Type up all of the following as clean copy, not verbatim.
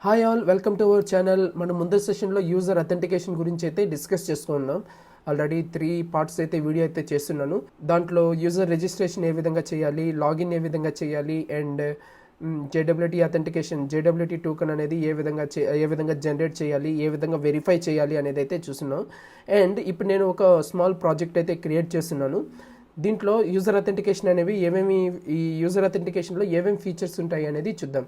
Hi all, welcome to our channel. మనం ముందర సెషన్లో యూజర్ అథెంటికేషన్ గురించి అయితే డిస్కస్ చేసుకున్నాం. ఆల్రెడీ 3 పార్ట్స్ అయితే వీడియో అయితే చేస్తున్నాను. దాంట్లో యూజర్ రిజిస్ట్రేషన్ ఏ విధంగా చేయాలి, లాగిన్ ఏ విధంగా చేయాలి, and JWT authentication, JWT token అనేది ఏ విధంగా జనరేట్ చేయాలి, ఏ విధంగా వెరిఫై చేయాలి అనేది అయితే చూస్తున్నాం. అండ్ ఇప్పుడు నేను ఒక స్మాల్ ప్రాజెక్ట్ అయితే క్రియేట్ చేస్తున్నాను. దీంట్లో యూజర్ అథెంటికేషన్ అనేవి ఈ యూజర్ అథెంటికేషన్లో ఏమేమి ఫీచర్స్ ఉంటాయి అనేది చూద్దాం.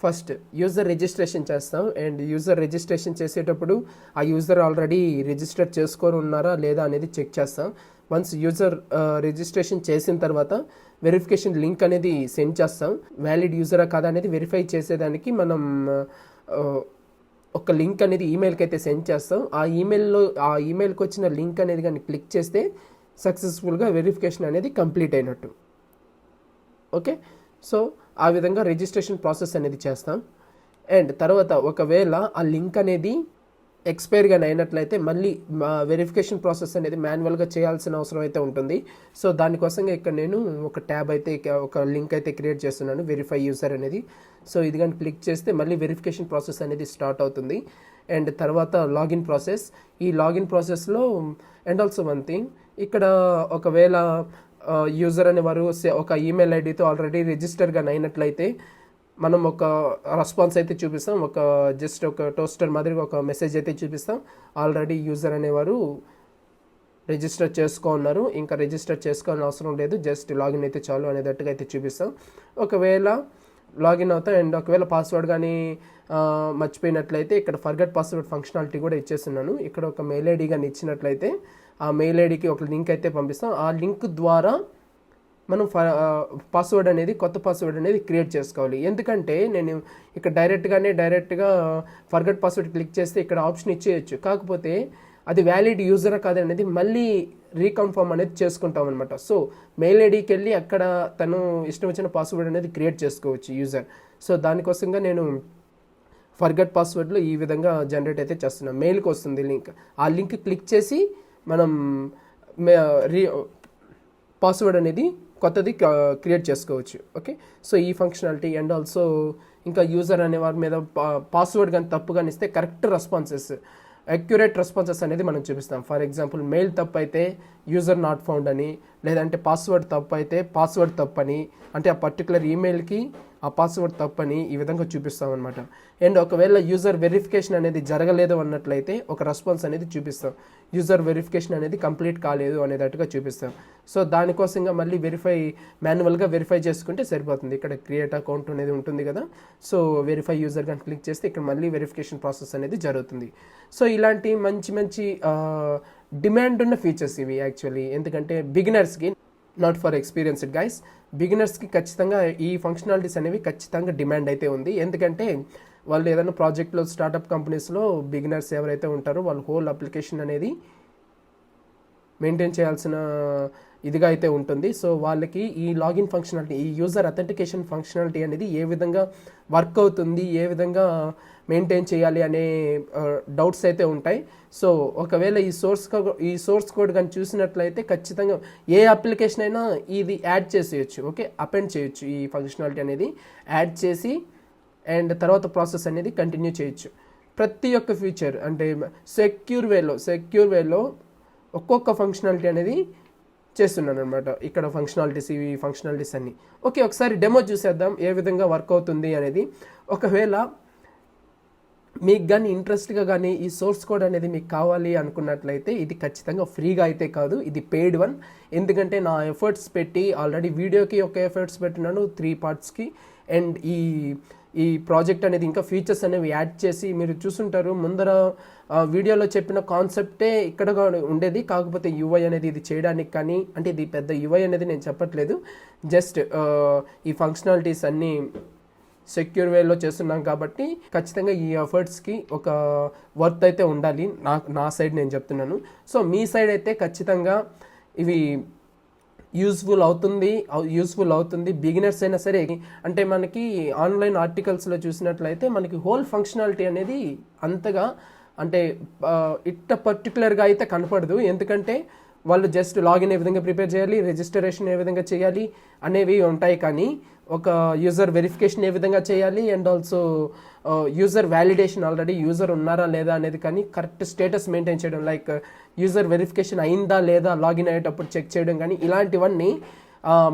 ఫస్ట్ యూజర్ రిజిస్ట్రేషన్ చేస్తాం. అండ్ యూజర్ రిజిస్ట్రేషన్ చేసేటప్పుడు ఆ యూజర్ ఆల్రెడీ రిజిస్టర్ చేసుకొని ఉన్నారా లేదా అనేది చెక్ చేస్తాం. వన్స్ యూజర్ రిజిస్ట్రేషన్ చేసిన తర్వాత వెరిఫికేషన్ లింక్ అనేది సెండ్ చేస్తాం. వ్యాలిడ్ యూజరా కాదా అనేది వెరిఫై చేసేదానికి మనం ఒక లింక్ అనేది ఈమెయిల్కి అయితే సెండ్ చేస్తాం. ఆ ఈమెయిల్కి వచ్చిన లింక్ అనేది కానీ క్లిక్ చేస్తే సక్సెస్ఫుల్గా వెరిఫికేషన్ అనేది కంప్లీట్ అయినట్టు. ఓకే, సో ఆ విధంగా రిజిస్ట్రేషన్ ప్రాసెస్ అనేది చేస్తాం. అండ్ తర్వాత ఒకవేళ ఆ లింక్ అనేది ఎక్స్పైర్గా అయినట్లయితే మళ్ళీ వెరిఫికేషన్ ప్రాసెస్ అనేది మాన్యువల్గా చేయాల్సిన అవసరం అయితే ఉంటుంది. సో దానికోసంగా ఇక్కడ నేను ఒక లింక్ అయితే క్రియేట్ చేస్తున్నాను, వెరిఫై యూజర్ అనేది. సో ఇది కానీ క్లిక్ చేస్తే మళ్ళీ వెరిఫికేషన్ ప్రాసెస్ అనేది స్టార్ట్ అవుతుంది. అండ్ తర్వాత లాగిన్ ప్రాసెస్. ఈ లాగిన్ ప్రాసెస్లో అండ్ ఆల్సో వన్ థింగ్, ఇక్కడ ఒకవేళ యూజర్ అనేవారు ఒక ఈమెయిల్ ఐడితో ఆల్రెడీ రిజిస్టర్గా అయినట్లయితే మనం ఒక రెస్పాన్స్ అయితే చూపిస్తాం. జస్ట్ ఒక టోస్టర్ మాదిరిగా ఒక మెసేజ్ అయితే చూపిస్తాం. ఆల్రెడీ యూజర్ అనేవారు రిజిస్టర్ చేసుకోన్నారు, ఇంకా రిజిస్టర్ చేసుకోవాలని అవసరం లేదు, జస్ట్ లాగిన్ అయితే చాలు అనేటట్టుగా అయితే చూపిస్తాం. ఒకవేళ లాగిన్ అవుతాం. అండ్ ఒకవేళ పాస్వర్డ్ కానీ మర్చిపోయినట్లయితే ఇక్కడ ఫర్గెట్ పాస్వర్డ్ ఫంక్షనాలిటీ కూడా ఇచ్చేస్తున్నాను. ఇక్కడ ఒక మెయిల్ ఐడి కానీ ఇచ్చినట్లయితే ఆ మెయిల్ ఐడికి ఒక లింక్ అయితే పంపిస్తాం. ఆ లింక్ ద్వారా మనం కొత్త పాస్వర్డ్ అనేది క్రియేట్ చేసుకోవాలి. ఎందుకంటే నేను ఇక్కడ డైరెక్ట్గా ఫర్గెట్ పాస్వర్డ్ క్లిక్ చేస్తే ఇక్కడ ఆప్షన్ ఇచ్చేయచ్చు. కాకపోతే అది వ్యాలిడ్ యూజరా కాదనేది మళ్ళీ రీకన్ఫర్మ్ అనేది చేసుకుంటాం అనమాట. సో మెయిల్ ఐడికి వెళ్ళి అక్కడ తను ఇష్టం వచ్చిన పాస్వర్డ్ అనేది క్రియేట్ చేసుకోవచ్చు యూజర్. సో దానికోసంగా నేను ఫర్గెట్ పాస్వర్డ్లో ఈ విధంగా జనరేట్ అయితే చేస్తున్నాను. మెయిల్కి వస్తుంది లింక్, ఆ లింక్ క్లిక్ చేసి మనం పాస్వర్డ్ అనేది కొత్తది క్రియేట్ చేసుకోవచ్చు. ఓకే, సో ఈ ఫంక్షనాలిటీ. అండ్ ఆల్సో ఇంకా యూజర్ అనే వారి మీద పాస్వర్డ్ కానీ తప్పు కానీ ఇస్తే కరెక్ట్ రెస్పాన్సెస్, అక్యురేట్ రెస్పాన్సెస్ అనేది మనం చూపిస్తాం. ఫర్ ఎగ్జాంపుల్ మెయిల్ తప్పు అయితే యూజర్ నాట్ ఫౌండ్ అని, లేదంటే పాస్వర్డ్ తప్పు అయితే పాస్వర్డ్ తప్పని, అంటే ఆ పర్టికులర్ ఈమెయిల్కి ఆ పాస్వర్డ్ తప్పని ఈ విధంగా చూపిస్తాం అనమాట. అండ్ ఒకవేళ యూజర్ వెరిఫికేషన్ అనేది జరగలేదు అన్నట్లయితే ఒక రెస్పాన్స్ అనేది చూపిస్తాం. యూజర్ వెరిఫికేషన్ అనేది కంప్లీట్ కాలేదు అనేటట్టుగా చూపిస్తాం. సో దానికోసంగా మళ్ళీ మాన్యువల్గా వెరిఫై చేసుకుంటే సరిపోతుంది. ఇక్కడ క్రియేట్ అకౌంట్ అనేది ఉంటుంది కదా, సో వెరిఫై యూజర్ కానీ క్లిక్ చేస్తే ఇక్కడ మళ్ళీ వెరిఫికేషన్ ప్రాసెస్ అనేది జరుగుతుంది. సో ఇలాంటి మంచి డిమాండ్ ఉన్న ఫీచర్స్ ఇవి యాక్చువల్లీ. ఎందుకంటే బిగినర్స్కి, నాట్ ఫర్ ఎక్స్పీరియన్స్డ్ గైస్, బిగినర్స్కి ఖచ్చితంగా ఈ ఫంక్షనాలిటీస్ అనేవి ఖచ్చితంగా డిమాండ్ అయితే ఉంది. ఎందుకంటే వాళ్ళు ఏదైనా ప్రాజెక్ట్లో, స్టార్టప్ కంపెనీస్లో బిగినర్స్ ఎవరైతే ఉంటారో వాళ్ళు హోల్ అప్లికేషన్ అనేది మెయింటైన్ చేయాల్సిన ఇదిగా అయితే ఉంటుంది. సో వాళ్ళకి ఈ లాగిన్ ఫంక్షనాలిటీ, ఈ యూజర్ అథెంటికేషన్ ఫంక్షనాలిటీ అనేది ఏ విధంగా వర్క్ అవుతుంది, ఏ విధంగా మెయింటైన్ చేయాలి అనే డౌట్స్ అయితే ఉంటాయి. సో ఒకవేళ ఈ సోర్స్ కోడ్ కానీ చూసినట్లయితే ఖచ్చితంగా ఏ అప్లికేషన్ అయినా ఇది యాడ్ చేసేయచ్చు. ఓకే, అపెండ్ చేయొచ్చు, ఈ ఫంక్షనాలిటీ అనేది యాడ్ చేసి అండ్ తర్వాత ప్రాసెస్ అనేది కంటిన్యూ చేయొచ్చు. ప్రతి ఒక్క ఫీచర్ అంటే సెక్యూర్ వేలో ఒక్కొక్క ఫంక్షనాలిటీ అనేది చేస్తున్నాను అనమాట. ఇక్కడ ఇవి ఫంక్షనాలిటీస్ అన్నీ. ఓకే, ఒకసారి డెమో చూసేద్దాం ఏ విధంగా వర్క్ అవుతుంది అనేది. ఒకవేళ మీకు కానీ ఇంట్రెస్ట్గా కానీ ఈ సోర్స్ కోడ్ అనేది మీకు కావాలి అనుకున్నట్లయితే ఇది ఖచ్చితంగా ఫ్రీగా అయితే కాదు, ఇది పెయిడ్ వన్. ఎందుకంటే నా ఎఫర్ట్స్ పెట్టి ఆల్రెడీ వీడియోకి ఒక ఎఫర్ట్స్ పెట్టినాను 3 పార్ట్స్కి. అండ్ ఈ ప్రాజెక్ట్ అనేది ఇంకా ఫీచర్స్ అనేవి యాడ్ చేసి మీరు చూసుంటారు. ముందర వీడియోలో చెప్పిన కాన్సెప్టే ఇక్కడ ఉండేది, కాకపోతే యూఐ అనేది ఇది చేయడానికి కానీ, అంటే ఇది పెద్ద యూఐ అనేది నేను చెప్పట్లేదు, జస్ట్ ఈ ఫంక్షనాలిటీస్ అన్నీ సెక్యూర్ వేలో చేస్తున్నాం కాబట్టి ఖచ్చితంగా ఈ ఎఫర్ట్స్కి ఒక వర్త్ అయితే ఉండాలి. నా సైడ్ నేను చెప్తున్నాను. సో మీ సైడ్ అయితే ఖచ్చితంగా ఇవి యూస్ఫుల్ అవుతుంది. బిగినర్స్ అయినా సరే, అంటే మనకి ఆన్లైన్ ఆర్టికల్స్లో చూసినట్లయితే మనకి హోల్ ఫంక్షనాలిటీ అనేది అంతగా అంటే పర్టికులర్గా అయితే కనపడదు. ఎందుకంటే వాళ్ళు జస్ట్ లాగిన్ ఏ విధంగా ప్రిపేర్ చేయాలి, రిజిస్ట్రేషన్ ఏ విధంగా చేయాలి అనేవి ఉంటాయి. కానీ ఒక యూజర్ వెరిఫికేషన్ ఏ విధంగా చేయాలి, and also user validation, already user ఉన్నారా లేదా అనేది కానీ కరెక్ట్ స్టేటస్ మెయింటైన్ చేయడం, లైక్ యూజర్ వెరిఫికేషన్ అయిందా లేదా లాగిన్ అయ్యేటప్పుడు చెక్ చేయడం కానీ ఇలాంటివన్నీ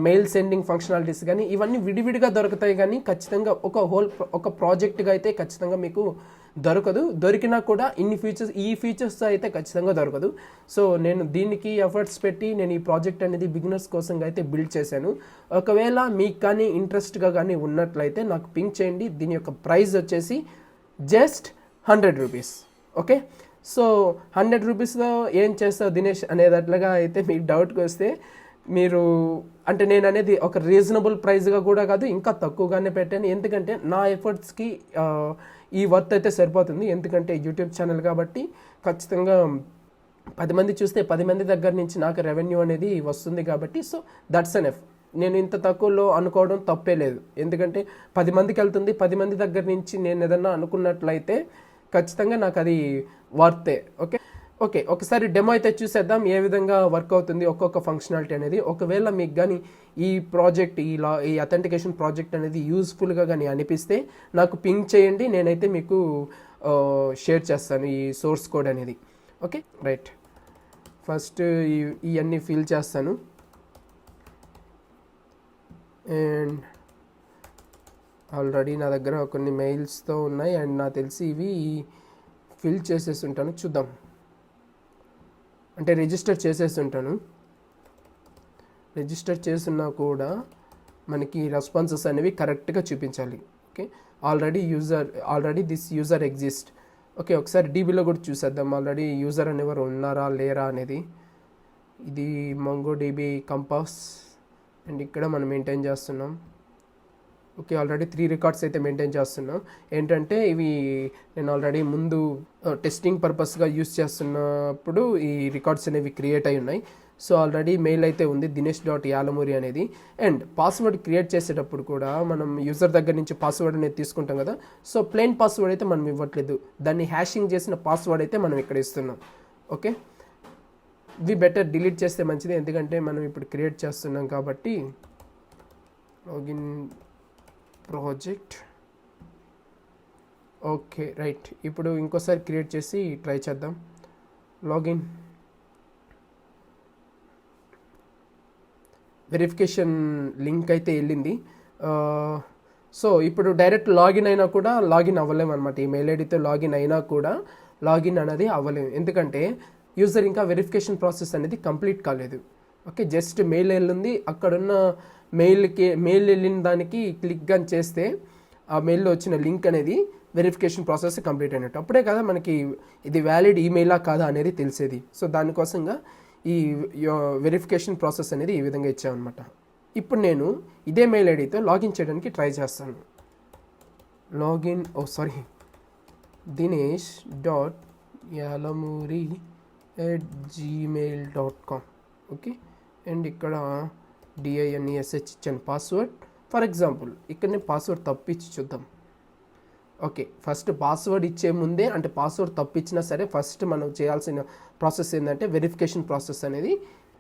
మెయిల్ సెండింగ్ ఫంక్షనాలిటీస్ కానీ ఇవన్నీ విడివిడిగా దొరుకుతాయి. కానీ ఖచ్చితంగా ఒక ప్రాజెక్ట్గా అయితే ఖచ్చితంగా మీకు దొరకదు. దొరికినా కూడా ఈ ఫీచర్స్ అయితే ఖచ్చితంగా దొరకదు. సో నేను దీనికి ఎఫర్ట్స్ పెట్టి నేను ఈ ప్రాజెక్ట్ అనేది బిగినర్స్ కోసం అయితే బిల్డ్ చేశాను. ఒకవేళ మీకు కానీ ఇంట్రెస్ట్గా కానీ ఉన్నట్లయితే నాకు పింక్ చేయండి. దీని యొక్క ప్రైస్ వచ్చేసి జస్ట్ 100 రూపీస్. ఓకే, సో 100 రూపీస్లో ఏం చేస్తావు దినేష్ అనేటట్లుగా అయితే మీకు డౌట్కి వస్తే, మీరు అంటే నేను అనేది ఒక రీజనబుల్ ప్రైస్గా కూడా కాదు, ఇంకా తక్కువగానే పెట్టాను. ఎందుకంటే నా ఎఫర్ట్స్కి ఈ వర్త్ అయితే సరిపోతుంది. ఎందుకంటే యూట్యూబ్ ఛానల్ కాబట్టి ఖచ్చితంగా 10 మంది చూస్తే 10 మంది దగ్గర నుంచి నాకు రెవెన్యూ అనేది వస్తుంది కాబట్టి, సో దట్స్ ఎనఫ్. నేను ఇంత తక్కువలో అనుకోవడం తప్పే లేదు. ఎందుకంటే 10 మందికి వెళ్తుంది. 10 మంది దగ్గర నుంచి నేను ఏదన్నా అనుకున్నట్లయితే ఖచ్చితంగా నాకు అది వర్తే. ఓకే, ఒకసారి డెమో అయితే చూసేద్దాం ఏ విధంగా వర్క్ అవుతుంది ఒక్కొక్క ఫంక్షనాలిటీ అనేది. ఒకవేళ మీకు కానీ ఈ ప్రాజెక్ట్ ఈ అథెంటికేషన్ ప్రాజెక్ట్ అనేది యూస్ఫుల్గా కానీ అనిపిస్తే నాకు పింక్ చేయండి. నేనైతే మీకు షేర్ చేస్తాను ఈ సోర్స్ కోడ్ అనేది. Okay, right. ఫస్ట్ ఇవన్నీ ఫిల్ చేస్తాను. అండ్ ఆల్రెడీ నా దగ్గర కొన్ని మెయిల్స్తో ఉన్నాయి అండ్ నాకు తెలిసి ఇవి ఫిల్ చేసేసి ఉంటాను. చూద్దాం, అంటే రిజిస్టర్ చేసేస్తుంటాను. రిజిస్టర్ చేస్తున్నా కూడా మనకి రెస్పాన్సెస్ అనేవి కరెక్ట్గా చూపించాలి. Okay, already this user exist. Okay, ఒకసారి డీబీలో కూడా చూసేద్దాం ఆల్రెడీ యూజర్ అనేవారు ఉన్నారా లేరా అనేది. ఇది మంగో డీబీ కంపాస్ అండ్ ఇక్కడ మనం మెయింటైన్ చేస్తున్నాం. ఓకే, ఆల్రెడీ 3 రికార్డ్స్ అయితే మెయింటైన్ చేస్తున్నాం. ఏంటంటే ఇవి నేను ఆల్రెడీ ముందు టెస్టింగ్ పర్పస్గా యూస్ చేస్తున్నప్పుడు ఈ రికార్డ్స్ అనేవి క్రియేట్ అయి ఉన్నాయి. సో ఆల్రెడీ మెయిల్ అయితే ఉంది dinesh.yalamuri అనేది. అండ్ పాస్వర్డ్ క్రియేట్ చేసేటప్పుడు కూడా మనం యూజర్ దగ్గర నుంచి పాస్వర్డ్ అనేది తీసుకుంటాం కదా. సో ప్లెయిన్ పాస్వర్డ్ అయితే మనం ఇవ్వట్లేదు, దాన్ని హ్యాషింగ్ చేసిన పాస్వర్డ్ అయితే మనం ఇక్కడ ఇస్తున్నాం. ఓకే, ఇది బెటర్ డిలీట్ చేస్తే మంచిది, ఎందుకంటే మనం ఇప్పుడు క్రియేట్ చేస్తున్నాం కాబట్టి. Login project. Okay, right. ఇప్పుడు ఇంకోసారి క్రియేట్ చేసి ట్రై చేద్దాం. లాగిన్ వెరిఫికేషన్ లింక్ అయితే వెళ్ళింది. సో ఇప్పుడు డైరెక్ట్ లాగిన్ అయినా కూడా లాగిన్ అవ్వలేము అనమాట. ఈ మెయిల్ ఐడితో లాగిన్ అయినా కూడా లాగిన్ అనేది అవ్వలేము, ఎందుకంటే యూజర్ ఇంకా వెరిఫికేషన్ ప్రాసెస్ అనేది కంప్లీట్ కాలేదు. ఓకే, జస్ట్ మెయిల్ వెళ్ళింది, అక్కడున్న మెయిల్ వెళ్ళిన దానికి క్లిక్ కానీ చేస్తే ఆ మెయిల్లో వచ్చిన లింక్ అనేది వెరిఫికేషన్ ప్రాసెస్ కంప్లీట్ అయినట్టు. అప్పుడే కదా మనకి ఇది వ్యాలిడ్ ఈమెయిలా కాదా అనేది తెలిసేది. సో దానికోసంగా ఈ వెరిఫికేషన్ ప్రాసెస్ అనేది ఈ విధంగా ఇచ్చామన్నమాట. ఇప్పుడు నేను ఇదే మెయిల్ ఐడితో లాగిన్ చేయడానికి ట్రై చేస్తాను. dinesh.yalamuri@gmail.com. ఓకే, అండ్ ఇక్కడ DINESH ఇచ్చాను పాస్వర్డ్. ఫర్ ఎగ్జాంపుల్ ఇక్కడ నేను పాస్వర్డ్ తప్పించి చూద్దాం. ఓకే, ఫస్ట్ పాస్వర్డ్ ఇచ్చే ముందే, అంటే పాస్వర్డ్ తప్పించినా సరే ఫస్ట్ మనం చేయాల్సిన ప్రాసెస్ ఏంటంటే వెరిఫికేషన్ ప్రాసెస్ అనేది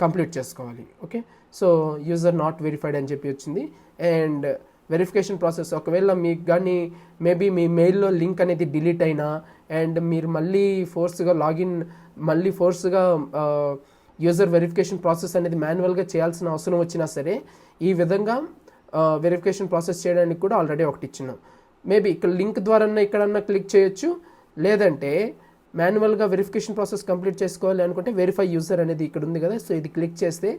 కంప్లీట్ చేసుకోవాలి. Okay, so user not verified అని చెప్పి వచ్చింది. అండ్ వెరిఫికేషన్ ప్రాసెస్ ఒకవేళ మీకు కానీ మేబీ మీ మెయిల్లో లింక్ అనేది డిలీట్ అయినా అండ్ మీరు మళ్ళీ ఫోర్స్గా యూజర్ వెరిఫికేషన్ ప్రాసెస్ అనేది మాన్యువల్గా చేయాల్సిన అవసరం వచ్చినా సరే ఈ విధంగా వెరిఫికేషన్ ప్రాసెస్ చేయడానికి కూడా ఆల్రెడీ ఒకటి ఇచ్చినాం. మేబీ ఇక్కడ లింక్ ద్వారా ఇక్కడన్నా క్లిక్ చేయొచ్చు, లేదంటే మాన్యువల్గా వెరిఫికేషన్ ప్రాసెస్ కంప్లీట్ చేసుకోవాలి అనుకుంటే వెరిఫై యూజర్ అనేది ఇక్కడ ఉంది కదా. సో ఇది క్లిక్ చేస్తే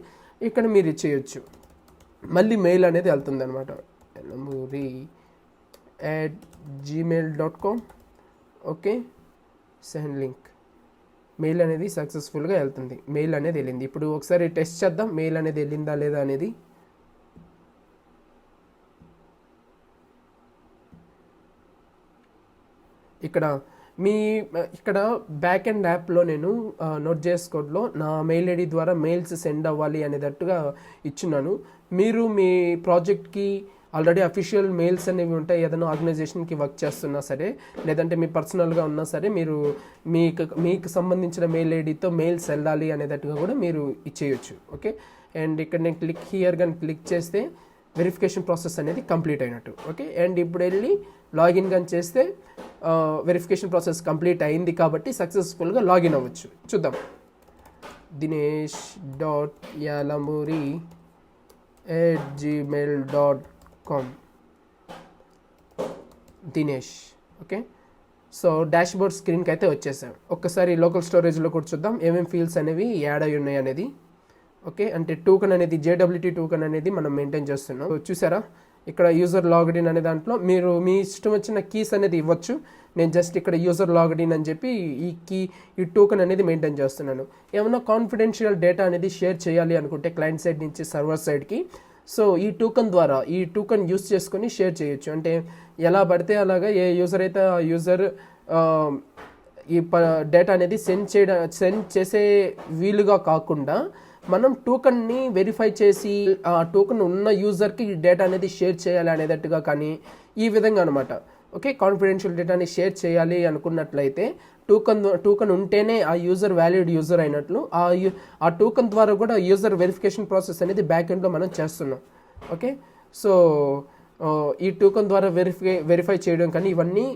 ఇక్కడ మీరు చేయొచ్చు, మళ్ళీ మెయిల్ అనేది వెళ్తుంది అనమాట. yalamuri@gmail.com. Okay, send link. Mail అనేది సక్సెస్ఫుల్గా వెళ్తుంది. మెయిల్ అనేది వెళ్ళింది. ఇప్పుడు ఒకసారి టెస్ట్ చేద్దాం మెయిల్ అనేది వెళ్ళిందా లేదా అనేది. ఇక్కడ బ్యాక్ అండ్ యాప్లో నేను NodeJs కోడ్లో నా మెయిల్ ఐడి ద్వారా మెయిల్స్ సెండ్ అవ్వాలి అనేటట్టుగా ఇచ్చున్నాను. మీరు మీ ప్రాజెక్ట్కి ఆల్రెడీ అఫీషియల్ మెయిల్స్ అనేవి ఉంటాయి, ఏదైనా ఆర్గనైజేషన్కి వర్క్ చేస్తున్నా సరే, లేదంటే మీ పర్సనల్గా ఉన్నా సరే, మీరు మీకు సంబంధించిన మెయిల్ ఐడితో మెయిల్స్ వెళ్ళాలి అనేటట్టుగా కూడా మీరు ఇచ్చేయచ్చు. ఓకే, అండ్ ఇక్కడ నేను క్లిక్ హియర్ కానీ క్లిక్ చేస్తే వెరిఫికేషన్ ప్రాసెస్ అనేది కంప్లీట్ అయినట్టు. ఓకే, అండ్ ఇప్పుడు వెళ్ళి లాగిన్ కానీ చేస్తే వెరిఫికేషన్ ప్రాసెస్ కంప్లీట్ అయింది కాబట్టి సక్సెస్ఫుల్గా లాగిన్ అవ్వచ్చు. చూద్దాం. dinesh.yalamuri@gmail.com Dinesh. Okay, so dashboard స్క్రీన్కి అయితే వచ్చేసాం. ఒక్కసారి లోకల్ స్టోరేజ్లో కూడా చూద్దాం ఏమేమి ఫీల్డ్స్ అనేవి యాడ్ అయి ఉన్నాయి అనేది. ఓకే, అంటే టోకెన్ అనేది JWT టోకెన్ అనేది మనం మెయింటైన్ చేస్తున్నాం. చూసారా ఇక్కడ యూజర్ లాగ్డ్ ఇన్ అనే దాంట్లో మీరు మీ ఇష్టం వచ్చిన కీస్ అనేది ఇవ్వచ్చు. నేను జస్ట్ ఇక్కడ యూజర్ లాగ్డ్ ఇన్ అని చెప్పి ఈ టోకెన్ అనేది మెయింటైన్ చేస్తున్నాను. ఏమన్నా కాన్ఫిడెన్షియల్ డేటా అనేది షేర్ చేయాలి అనుకుంటే క్లయింట్ సైడ్ నుంచి సర్వర్ సైడ్కి, సో ఈ టోకెన్ యూస్ చేసుకొని షేర్ చేయొచ్చు. అంటే ఎలా పడితే అలాగా ఏ యూజర్ అయితే ఆ యూజర్ ఈ డేటా అనేది సెండ్ చేసే వీలుగా కాకుండా మనం టోకెన్ని వెరిఫై చేసి ఆ టోకెన్ ఉన్న యూజర్కి ఈ డేటా అనేది షేర్ చేయాలి అనేటట్టుగా, కానీ ఈ విధంగా అనమాట. ఓకే, కాన్ఫిడెన్షియల్ డేటాని షేర్ చేయాలి అనుకున్నట్లయితే టోకెన్ ఉంటేనే ఆ యూజర్ వ్యాలిడ్ యూజర్ అయినట్లు. ఆ టోకెన్ ద్వారా కూడా యూజర్ వెరిఫికేషన్ ప్రాసెస్ అనేది బ్యాక్ ఎండ్లో మనం చేస్తున్నాం. ఓకే, సో ఈ టోకెన్ ద్వారా వెరిఫై చేయడం కానీ ఇవన్నీ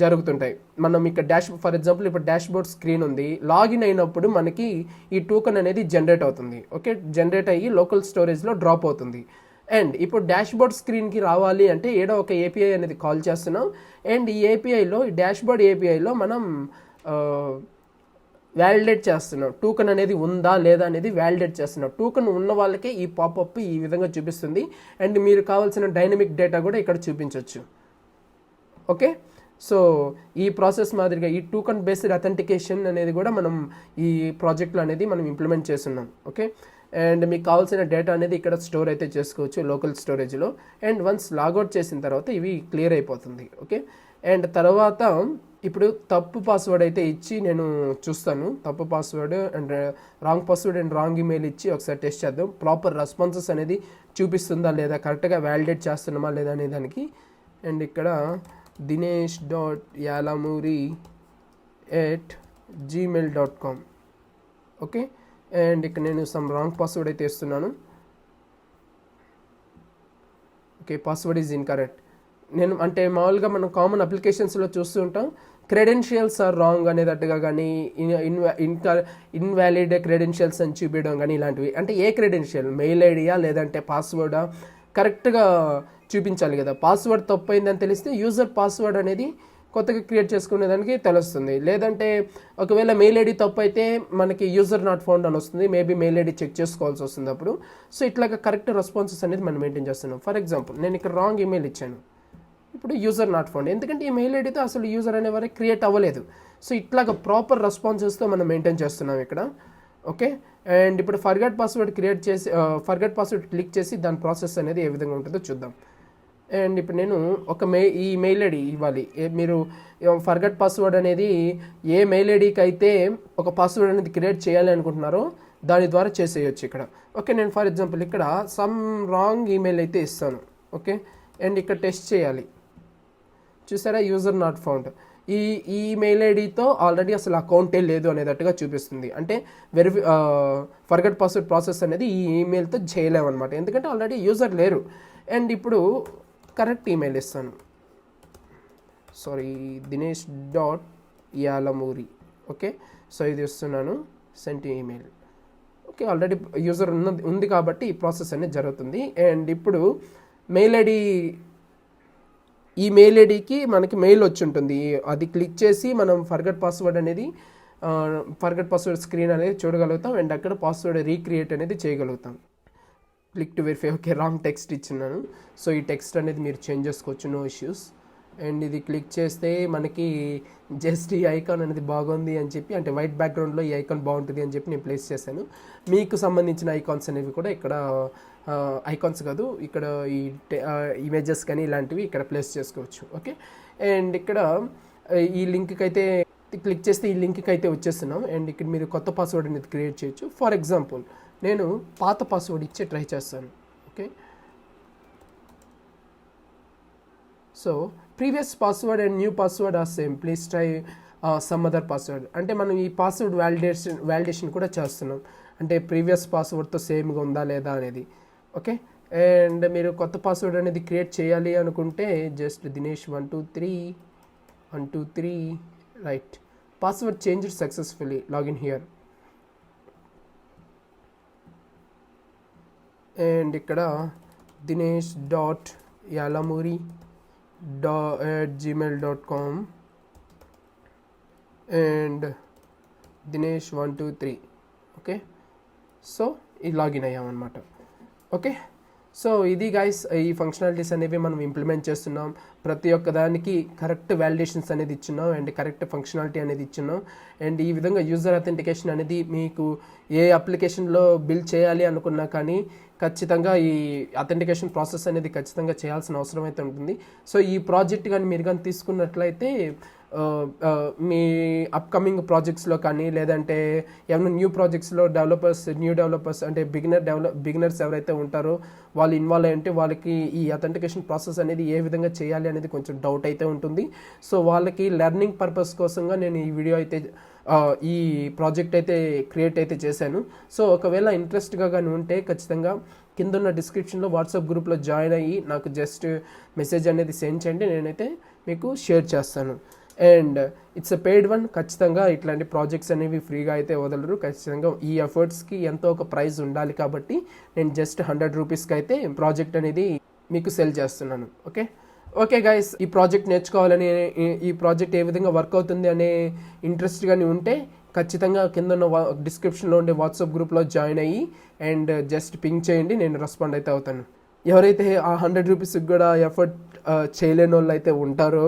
జరుగుతుంటాయి. మనం ఇక్కడ ఫర్ ఎగ్జాంపుల్ ఇప్పుడు డాష్ బోర్డ్ స్క్రీన్ ఉంది, లాగిన్ అయినప్పుడు మనకి ఈ టోకెన్ అనేది జనరేట్ అవుతుంది. ఓకే, జనరేట్ అయ్యి లోకల్ స్టోరేజ్లో డ్రాప్ అవుతుంది. అండ్ ఇప్పుడు డాష్ బోర్డ్ స్క్రీన్కి రావాలి అంటే ఏదో ఒక ఏపీఐ అనేది కాల్ చేస్తున్నాం. అండ్ ఈ డాష్ బోర్డ్ ఏపీఐలో మనం వ్యాలిడేట్ చేస్తున్నాం, టోకెన్ అనేది ఉందా లేదా అనేది వ్యాలిడేట్ చేస్తున్నాం. టోకెన్ ఉన్న వాళ్ళకే ఈ పాపప్ ఈ విధంగా చూపిస్తుంది. అండ్ మీరు కావాల్సిన డైనమిక్ డేటా కూడా ఇక్కడ చూపించవచ్చు. ఓకే, సో ఈ ప్రాసెస్ మాదిరిగా ఈ టోకెన్ బేస్డ్ అథెంటికేషన్ అనేది కూడా మనం ఈ ప్రాజెక్ట్లో అనేది మనం ఇంప్లిమెంట్ చేస్తున్నాం. ఓకే, అండ్ మీకు కావాల్సిన డేటా అనేది ఇక్కడ స్టోర్ అయితే చేసుకోవచ్చు లోకల్ స్టోరేజ్లో. అండ్ వన్స్ లాగౌట్ చేసిన తర్వాత ఇవి క్లియర్ అయిపోతుంది. ఓకే, అండ్ తర్వాత ఇప్పుడు తప్పు పాస్వర్డ్ అయితే ఇచ్చి నేను చూస్తాను. తప్పు password and wrong password and wrong email ఇచ్చి ఒకసారి టెస్ట్ చేద్దాం. ప్రాపర్ రెస్పాన్సెస్ అనేది చూపిస్తుందా లేదా, కరెక్ట్గా వ్యాలిడేట్ చేస్తున్నామా లేదా అనే దానికి. అండ్ ఇక్కడ dinesh.yalamuri@gmail.com. ఓకే, అండ్ ఇక్కడ నేను సమ్ రాంగ్ పాస్వర్డ్ అయితే ఇస్తున్నాను. Okay, password is incorrect. నేను అంటే మామూలుగా మనం కామన్ అప్లికేషన్స్లో చూస్తూ ఉంటాం క్రెడెన్షియల్స్ ఆర్ రాంగ్ అనేటట్టుగా, కానీ ఇన్వాలిడ్ క్రెడెన్షియల్స్ అని చూపించడం కానీ ఇలాంటివి. అంటే ఏ క్రెడెన్షియల్, మెయిల్ ఐడియా లేదంటే పాస్వర్డా, కరెక్ట్గా చూపించాలి కదా. పాస్వర్డ్ తప్పు అయిందని తెలిస్తే యూజర్ పాస్వర్డ్ అనేది కొత్తగా క్రియేట్ చేసుకునేదానికి తెలుస్తుంది. లేదంటే ఒకవేళ మెయిల్ ఐడి తప్పు అయితే మనకి యూజర్ నాట్ ఫౌండ్ అని వస్తుంది, మేబీ మెయిల్ ఐడి చెక్ చేసుకోవాల్సి వస్తుంది అప్పుడు. సో ఇట్లాగా కరెక్ట్ రెస్పాన్సెస్ అనేది మనం మెయింటైన్ చేస్తున్నాం. ఫర్ ఎగ్జాంపుల్ నేను ఇక్కడ రాంగ్ ఈమెయిల్ ఇచ్చాను, ఇప్పుడు యూజర్ నాట్ ఫౌండ్, ఎందుకంటే ఈ మెయిల్ ఐడితో అసలు యూజర్ అనేవారు క్రియేట్ అవ్వలేదు. సో ఇట్లాగా ప్రాపర్ రెస్పాన్సెస్తో మనం మెయింటైన్ చేస్తున్నాం ఇక్కడ. ఓకే, అండ్ ఇప్పుడు ఫర్గట్ పాస్వర్డ్ క్లిక్ చేసి దాని ప్రాసెస్ అనేది ఏ విధంగా ఉంటుందో చూద్దాం. అండ్ ఇప్పుడు నేను ఈ మెయిల్ ఐడి ఇవ్వాలి. మీరు ఫర్గట్ పాస్వర్డ్ అనేది ఏ మెయిల్ ఐడికి అయితే ఒక పాస్వర్డ్ అనేది క్రియేట్ చేయాలి అనుకుంటున్నారో దాని ద్వారా చేసేయచ్చు ఇక్కడ. ఓకే, నేను ఫర్ ఎగ్జాంపుల్ ఇక్కడ సమ్ రాంగ్ ఈమెయిల్ అయితే ఇస్తాను. ఓకే, అండ్ ఇక్కడ టెస్ట్ చేయాలి. చూసారా, యూజర్ నాట్ ఫౌండ్. ఈ మెయిల్ ఐడితో ఆల్రెడీ అసలు అకౌంటే లేదు అనేటట్టుగా చూపిస్తుంది. అంటే ఫర్గట్ పాస్వర్డ్ ప్రాసెస్ అనేది ఈ ఈమెయిల్తో చేయలేమన్నమాట, ఎందుకంటే ఆల్రెడీ యూజర్ లేరు. అండ్ ఇప్పుడు కరెక్ట్ ఈమెయిల్ ఇస్తాను. dinesh.yalamuri. ఓకే, సో ఇది ఇస్తున్నాను, sent email. Okay, already user ఉంది కాబట్టి ఈ ప్రాసెస్ అనేది జరుగుతుంది. అండ్ ఇప్పుడు ఈ మెయిల్ ఐడికి మనకి మెయిల్ వచ్చి ఉంటుంది. అది క్లిక్ చేసి మనం ఫర్గట్ పాస్వర్డ్ స్క్రీన్ అనేది చూడగలుగుతాం. అండ్ అక్కడ పాస్వర్డ్ రీక్రియేట్ అనేది చేయగలుగుతాం. Click to verify. Okay, wrong text ఇచ్చినాను. సో ఈ టెక్స్ట్ అనేది మీరు చేంజ్ చేసుకోవచ్చు, నో ఇష్యూస్. అండ్ ఇది క్లిక్ చేస్తే మనకి జస్ట్ ఈ ఐకాన్ అనేది బాగుంది అని చెప్పి, అంటే వైట్ బ్యాక్గ్రౌండ్లో ఈ ఐకాన్ బాగుంటుంది అని చెప్పి నేను ప్లేస్ చేశాను. మీకు సంబంధించిన ఐకాన్స్ అనేవి కూడా ఇక్కడ ఐకాన్స్ కాదు, ఇక్కడ ఈ ఇమేజెస్ కానీ ఇలాంటివి ఇక్కడ ప్లేస్ చేసుకోవచ్చు. ఓకే, అండ్ ఇక్కడ ఈ లింక్కి అయితే క్లిక్ చేస్తే ఈ లింక్కి అయితే వచ్చేస్తున్నాం. అండ్ ఇక్కడ మీరు కొత్త పాస్వర్డ్ అనేది క్రియేట్ చేయొచ్చు. ఫర్ ఎగ్జాంపుల్ నేను పాత పాస్వర్డ్ ఇచ్చే ట్రై చేస్తాను. Okay, so previous password and new password are same, please try some other password. అంటే మనం ఈ పాస్వర్డ్ వ్యాలిడేషన్ కూడా చేస్తున్నాం, అంటే ప్రీవియస్ పాస్వర్డ్తో సేమ్గా ఉందా లేదా అనేది. ఓకే, అండ్ మీరు కొత్త పాస్వర్డ్ అనేది క్రియేట్ చేయాలి అనుకుంటే just Dinesh 123 right, password changed successfully, login here. And ఇక్కడ dinesh.yalamuri@gmail.com and dinesh123. Okay, so ఇది లాగిన్ అయ్యామన్నమాట. ఓకే, సో ఇది గైస్, ఈ ఫంక్షనాలిటీస్ అనేవి మనం ఇంప్లిమెంట్ చేస్తున్నాం. ప్రతి ఒక్క దానికి కరెక్ట్ వ్యాలిడేషన్స్ అనేది ఇచ్చున్నాం అండ్ కరెక్ట్ ఫంక్షనాలిటీ అనేది ఇచ్చున్నాం. అండ్ ఈ విధంగా యూజర్ అథెంటికేషన్ అనేది మీకు ఏ అప్లికేషన్లో బిల్డ్ చేయాలి అనుకున్నా కానీ ఖచ్చితంగా ఈ అథెంటికేషన్ ప్రాసెస్ అనేది ఖచ్చితంగా చేయాల్సిన అవసరం అయితే ఉంటుంది. సో ఈ ప్రాజెక్ట్ కానీ మీరు కానీ తీసుకున్నట్లయితే మీ అప్కమింగ్ ప్రాజెక్ట్స్లో కానీ లేదంటే ఏమైనా న్యూ ప్రాజెక్ట్స్లో న్యూ డెవలపర్స్ అంటే బిగినర్స్ ఎవరైతే ఉంటారో వాళ్ళు ఇన్వాల్వ్ అయ్యంటే వాళ్ళకి ఈ అథెంటికేషన్ ప్రాసెస్ అనేది ఏ విధంగా చేయాలి అనేది కొంచెం డౌట్ అయితే ఉంటుంది. సో వాళ్ళకి లెర్నింగ్ పర్పస్ కోసంగా నేను ఈ వీడియో అయితే ఈ ప్రాజెక్ట్ అయితే క్రియేట్ అయితే చేశాను. సో ఒకవేళ ఇంట్రెస్ట్గా కానీ ఉంటే ఖచ్చితంగా కింద ఉన్న డిస్క్రిప్షన్లో వాట్సాప్ గ్రూప్లో జాయిన్ అయ్యి నాకు జస్ట్ మెసేజ్ అనేది సెండ్ చేయండి, నేనైతే మీకు షేర్ చేస్తాను. And it's a paid one. ఖచ్చితంగా ఇట్లాంటి ప్రాజెక్ట్స్ అనేవి ఫ్రీగా అయితే వదలరు. ఖచ్చితంగా ఈ ఎఫర్ట్స్కి ఎంతో ఒక ప్రైజ్ ఉండాలి కాబట్టి నేను జస్ట్ 100 రూపీస్కి అయితే ప్రాజెక్ట్ అనేది మీకు సెల్ చేస్తున్నాను. ఓకే గైస్, ఈ ప్రాజెక్ట్ నేర్చుకోవాలని, ఈ ప్రాజెక్ట్ ఏ విధంగా వర్క్ అవుతుంది అనే ఇంట్రెస్ట్ కానీ ఉంటే ఖచ్చితంగా కింద ఉన్న డిస్క్రిప్షన్లో ఉండే వాట్సాప్ గ్రూప్లో జాయిన్ అయ్యి అండ్ జస్ట్ పింగ్ చేయండి, నేను రెస్పాండ్ అయితే అవుతాను. ఎవరైతే ఆ 100 రూపీస్కి కూడా ఎఫర్ట్ చేయలేని వాళ్ళు అయితే ఉంటారో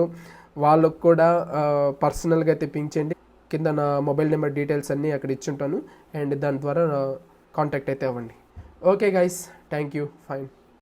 వాళ్ళకు కూడా పర్సనల్గా అయితే పింగ్ చేయండి. కింద నా మొబైల్ నెంబర్ డీటెయిల్స్ అన్నీ అక్కడ ఇచ్చుంటాను అండ్ దాని ద్వారా కాంటాక్ట్ అయితే అవ్వండి. Okay guys, thank you, fine.